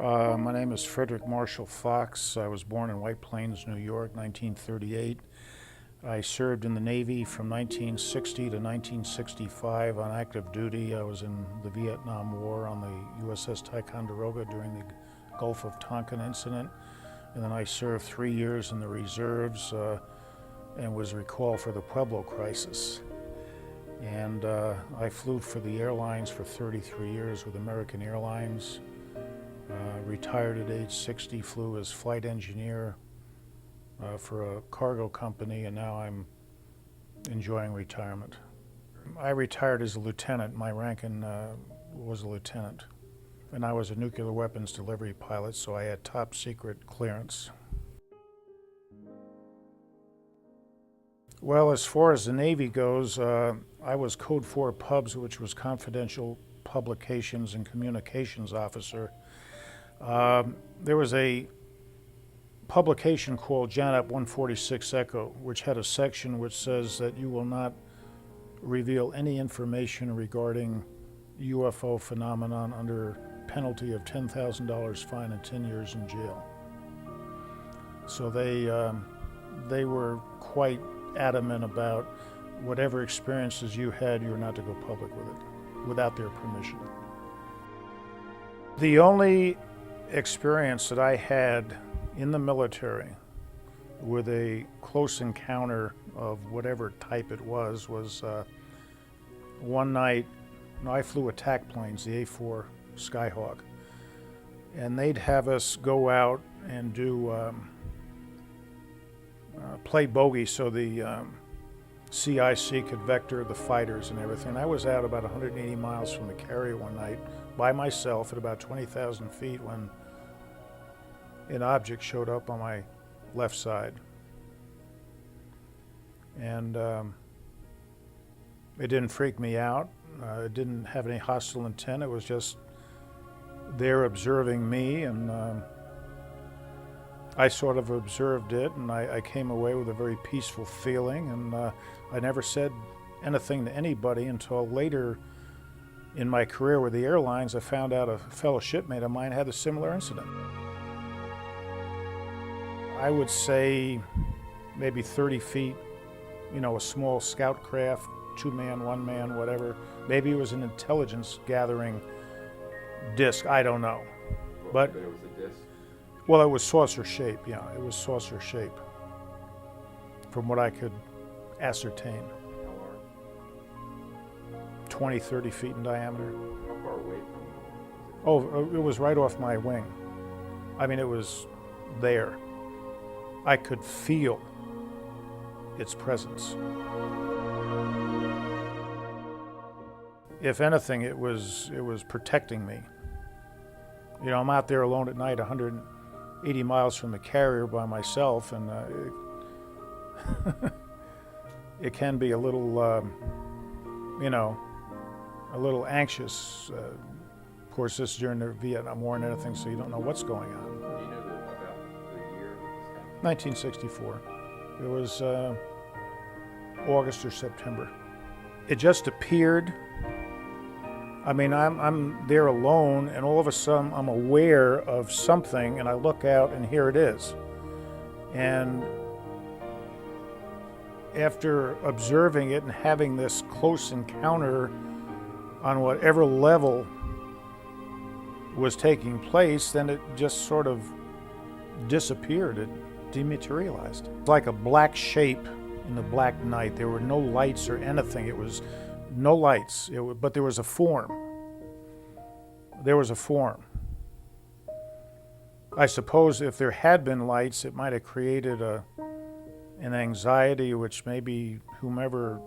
My name is Frederik Marshall Fox. I was born in White Plains, New York, 1938. I served in the Navy from 1960 to 1965 on active duty. I was in the Vietnam War on the USS Ticonderoga during the Gulf of Tonkin incident. And then I served 3 years in the reserves and was recalled for the Pueblo crisis. And I flew for the airlines for 33 years with American Airlines. Retired at age 60, flew as flight engineer for a cargo company, and now I'm enjoying retirement. I retired as a lieutenant. My rank was a lieutenant. And I was a nuclear weapons delivery pilot, so I had top secret clearance. Well, as far as the Navy goes, I was Code 4 Pubs, which was Confidential Publications and Communications Officer. There was a publication called JANAP 146 Echo, which had a section which says that you will not reveal any information regarding UFO phenomenon under penalty of $10,000 fine and 10 years in jail. So they were quite adamant about whatever experiences you had, you were not to go public with it without their permission. The only experience that I had in the military with a close encounter of whatever type it was one night. I flew attack planes, the A4 Skyhawk, and they'd have us go out and do play bogey so the CIC could vector the fighters and everything. I was out about 180 miles from the carrier one night by myself at about 20,000 feet when an object showed up on my left side. And it didn't freak me out. It didn't have any hostile intent. It was just there observing me, and I sort of observed it, and I came away with a very peaceful feeling, and I never said anything to anybody until later in my career with the airlines. I found out a fellow shipmate of mine had a similar incident. I would say maybe 30 feet, a small scout craft, 2-man, 1-man, whatever. Maybe it was an intelligence gathering disc, I don't know. But it was a disc? Well, it was saucer shape, yeah, it was saucer shape, from what I could ascertain. How large? 20, 30 feet in diameter. How far away from you? Oh, it was right off my wing. I mean, it was there. I could feel its presence. If anything, it was protecting me. I'm out there alone at night, 180 miles from the carrier by myself, and it can be a little, a little anxious. Of course, this is during the Vietnam War and everything, so you don't know what's going on. Do you know about the year of this 1964. It was August or September. It just appeared. I mean, I'm there alone, and all of a sudden I'm aware of something, and I look out, and here it is. And after observing it and having this close encounter on whatever level was taking place, then it just sort of disappeared. It dematerialized. Like a black shape in the black night. There were no lights or anything. It was no lights, but there was a form. There was a form. I suppose if there had been lights, it might have created an anxiety which maybe whomever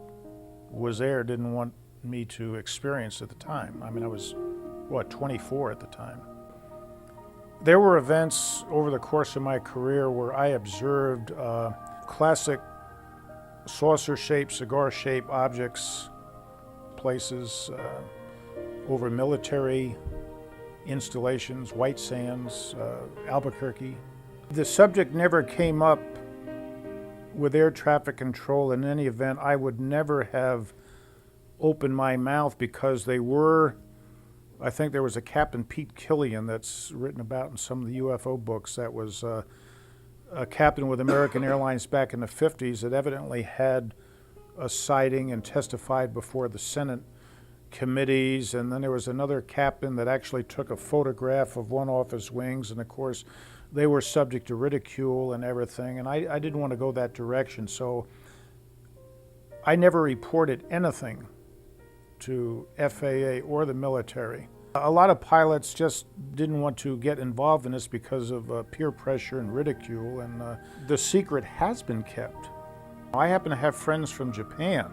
was there didn't want me to experience at the time. I mean, I was, 24 at the time. There were events over the course of my career where I observed classic saucer-shaped, cigar-shaped objects, places over military installations, White Sands, Albuquerque. The subject never came up with air traffic control. In any event, I would never have opened my mouth because they were I think there was a Captain Pete Killian that's written about in some of the UFO books that was a captain with American Airlines back in the 50s that evidently had a sighting and testified before the Senate committees. And then there was another captain that actually took a photograph of one off his wings, and of course they were subject to ridicule and everything, and I didn't want to go that direction, so I never reported anything to FAA or the military. A lot of pilots just didn't want to get involved in this because of peer pressure and ridicule, and the secret has been kept. I happen to have friends from Japan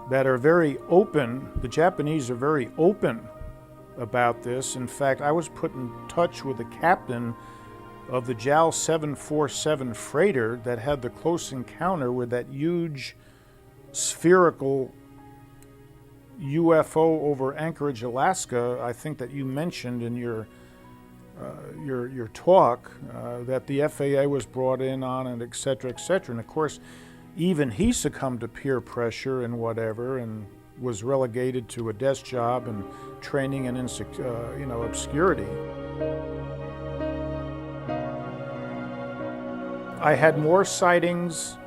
that are very open. The Japanese are very open about this. In fact, I was put in touch with the captain of the JAL 747 freighter that had the close encounter with that huge spherical UFO over Anchorage, Alaska. I think that you mentioned in your talk that the FAA was brought in on, and et cetera, et cetera. And of course, even he succumbed to peer pressure and whatever, and was relegated to a desk job and training in obscurity. I had more sightings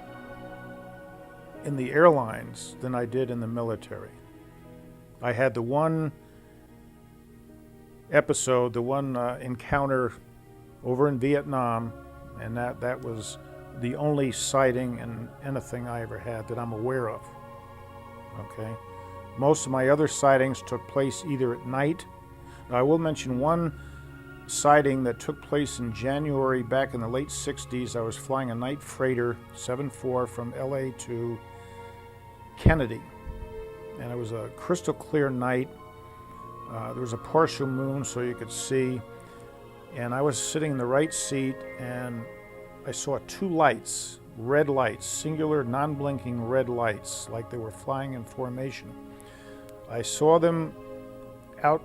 in the airlines than I did in the military. I had the one episode, the one encounter over in Vietnam, and that was the only sighting and anything I ever had that I'm aware of. Okay? Most of my other sightings took place either at night. Now, I will mention one sighting that took place in January back in the late 60s. I was flying a night freighter 74 from LA to Kennedy, and it was a crystal clear night. There was a partial moon so you could see, and I was sitting in the right seat, and I saw two lights, red lights, singular non-blinking red lights, like they were flying in formation. I saw them out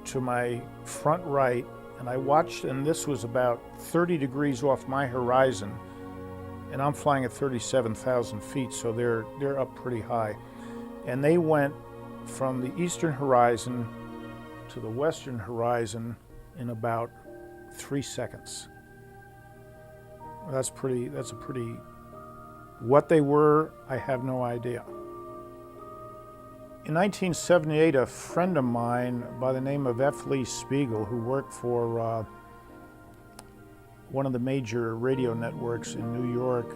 to my front right, and I watched, and this was about 30 degrees off my horizon, and I'm flying at 37,000 feet, so they're up pretty high. And they went from the eastern horizon to the western horizon in about 3 seconds. That's a pretty, what they were, I have no idea. In 1978, a friend of mine by the name of F. Lee Spiegel, who worked for one of the major radio networks in New York,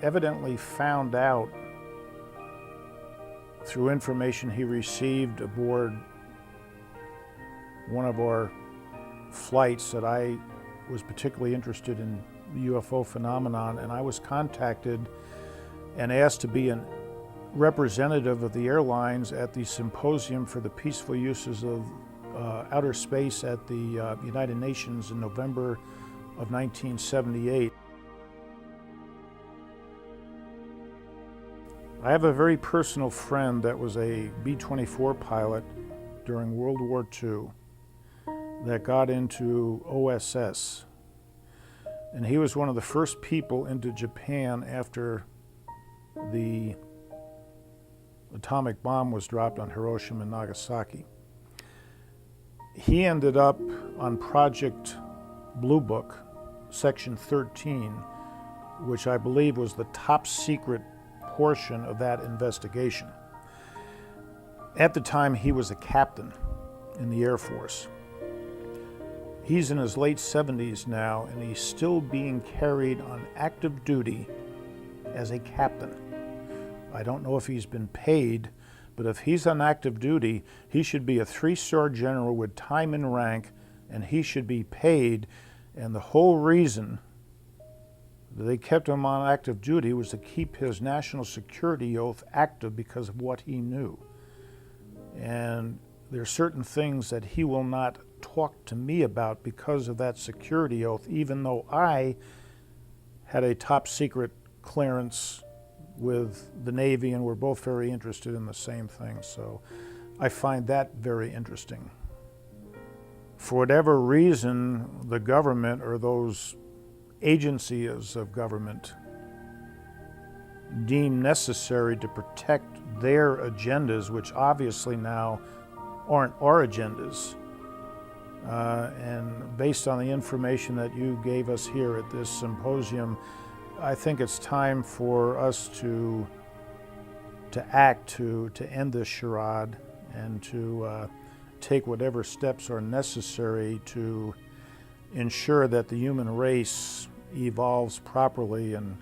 evidently found out through information he received aboard one of our flights that I was particularly interested in the UFO phenomenon, and I was contacted and asked to be a representative of the airlines at the Symposium for the Peaceful Uses of Outer Space at the United Nations in November of 1978. I have a very personal friend that was a B-24 pilot during World War II that got into OSS. And he was one of the first people into Japan after the atomic bomb was dropped on Hiroshima and Nagasaki. He ended up on Project Blue Book, Section 13, which I believe was the top secret portion of that investigation. At the time, he was a captain in the Air Force. He's in his late 70s now, and he's still being carried on active duty as a captain. I don't know if he's been paid, but if he's on active duty, he should be a 3-star general with time and rank, and he should be paid. And the whole reason that they kept him on active duty was to keep his national security oath active because of what he knew. And there are certain things that he will not talk to me about because of that security oath, even though I had a top secret clearance with the Navy and we're both very interested in the same thing. So I find that very interesting. For whatever reason, the government or those agencies of government deem necessary to protect their agendas, which obviously now aren't our agendas. And based on the information that you gave us here at this symposium, I think it's time for us to act to end this charade and to take whatever steps are necessary to ensure that the human race evolves properly and,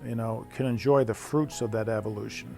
can enjoy the fruits of that evolution.